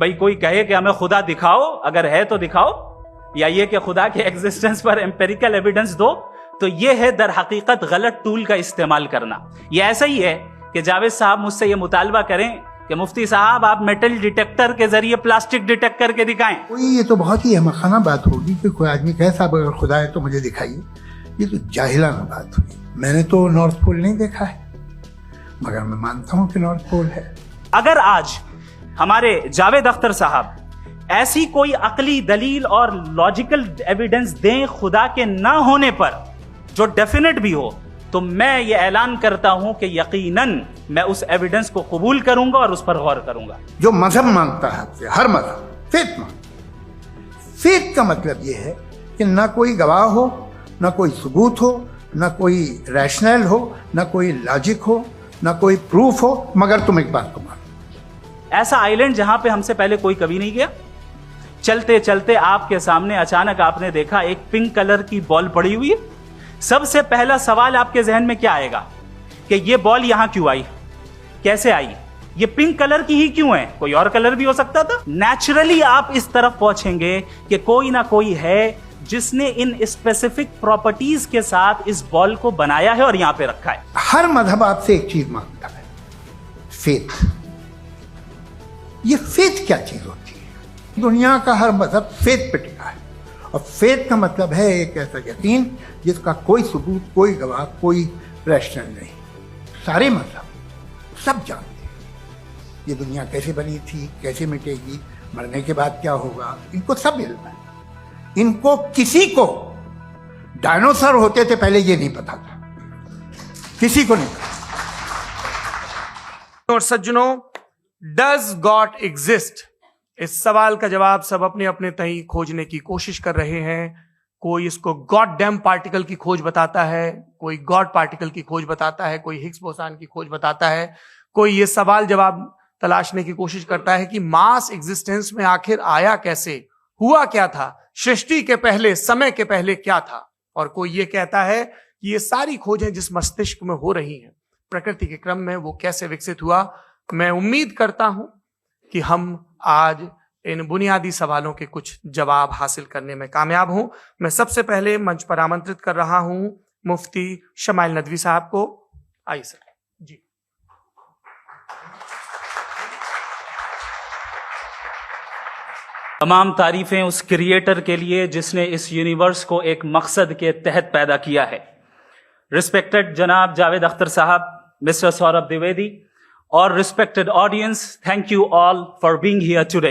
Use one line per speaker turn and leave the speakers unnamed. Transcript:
भाई कोई कहे कि हमें खुदा दिखाओ, अगर है तो दिखाओ, या ये कि खुदा के एग्जिस्टेंस पर एम्पेरिकल एविडेंस दो, तो ये है दर हकीकत गलत टूल का इस्तेमाल करना। ये ऐसा ही है कि जावेद साहब मुझसे ये मुतालबा करें कि मुफ्ती साहब आप मेटल डिटेक्टर के जरिए प्लास्टिक डिटेक्ट करके दिखाएं।
कोई ये तो बहुत ही अहमखाना बात होगी कि कोई आदमी कहे साहब अगर खुदा है तो मुझे दिखाइए। ये तो जाहिलाना बात हुई। मैंने तो नॉर्थ पोल नहीं देखा है, मगर मैं मानता हूं कि नॉर्थ पोल है।
अगर आज हमारे जावेद अख्तर साहब ऐसी कोई अकली दलील और लॉजिकल एविडेंस दें खुदा के ना होने पर जो डेफिनेट भी हो, तो मैं ये ऐलान करता हूं कि यकीनन मैं उस एविडेंस को कबूल करूंगा और उस पर गौर करूंगा।
जो मजहब मांगता है, हर मजहब फेथ मांगता। फेथ का मतलब यह है कि ना कोई गवाह हो, ना कोई सबूत हो, ना कोई रैशनल हो, ना कोई लॉजिक हो, ना कोई प्रूफ हो, मगर तुम एक बात को मानो।
ऐसा आइलैंड जहां पे हमसे पहले कोई कभी नहीं गया। चलते चलते आपके सामने अचानक आपने देखा एक पिंक कलर की बॉल पड़ी हुई है। सबसे पहला सवाल आपके जहन में क्या आएगा कि ये बॉल यहां क्यों आई, कैसे आई, ये पिंक कलर की ही क्यों है, कोई और कलर भी हो सकता था। नेचुरली आप इस तरफ पहुंचेंगे कि कोई ना कोई है जिसने इन स्पेसिफिक प्रॉपर्टीज के साथ इस बॉल को बनाया है और यहां पे रखा है।
हर मजहब आपसे एक चीज मांगता है, फेथ। ये फेथ क्या चीज होती है? दुनिया का हर मजहब फेथ पे टिका है, और फेथ का मतलब है एक ऐसा यकीन जिसका कोई सबूत, कोई गवाह, कोई रैशनल नहीं। सारे मजहब सब जानते हैं ये दुनिया कैसे बनी थी, कैसे मिटेगी, मरने के बाद क्या होगा, इनको सब इल्म है। इनको किसी को डायनासोर होते थे पहले ये नहीं पता था, किसी को नहीं पता।
और सज्जनों, डज गॉड एग्जिस्ट? इस सवाल का जवाब सब अपने अपने तहीं खोजने की कोशिश कर रहे हैं। कोई इसको गॉड डैम पार्टिकल की खोज बताता है, कोई गॉड पार्टिकल की खोज बताता है, कोई हिग्स बोसान की खोज बताता है, कोई ये सवाल जवाब तलाशने की कोशिश करता है कि मास एग्जिस्टेंस में आखिर आया कैसे, हुआ क्या था, सृष्टि के पहले, समय के पहले क्या था। और कोई ये कहता है कि ये सारी खोजें जिस मस्तिष्क में हो रही हैं प्रकृति के क्रम में, वो कैसे विकसित हुआ। मैं उम्मीद करता हूं कि हम आज इन बुनियादी सवालों के कुछ जवाब हासिल करने में कामयाब हूं। मैं सबसे पहले मंच पर आमंत्रित कर रहा हूं मुफ्ती शमाइल नदवी साहब को। आइए सर जी।
तमाम तारीफें उस क्रिएटर के लिए जिसने इस यूनिवर्स को एक मकसद के तहत पैदा किया है। रिस्पेक्टेड जनाब जावेद अख्तर साहब, मिस्टर सौरभ द्विवेदी, और respected audience, thank you all for being here today.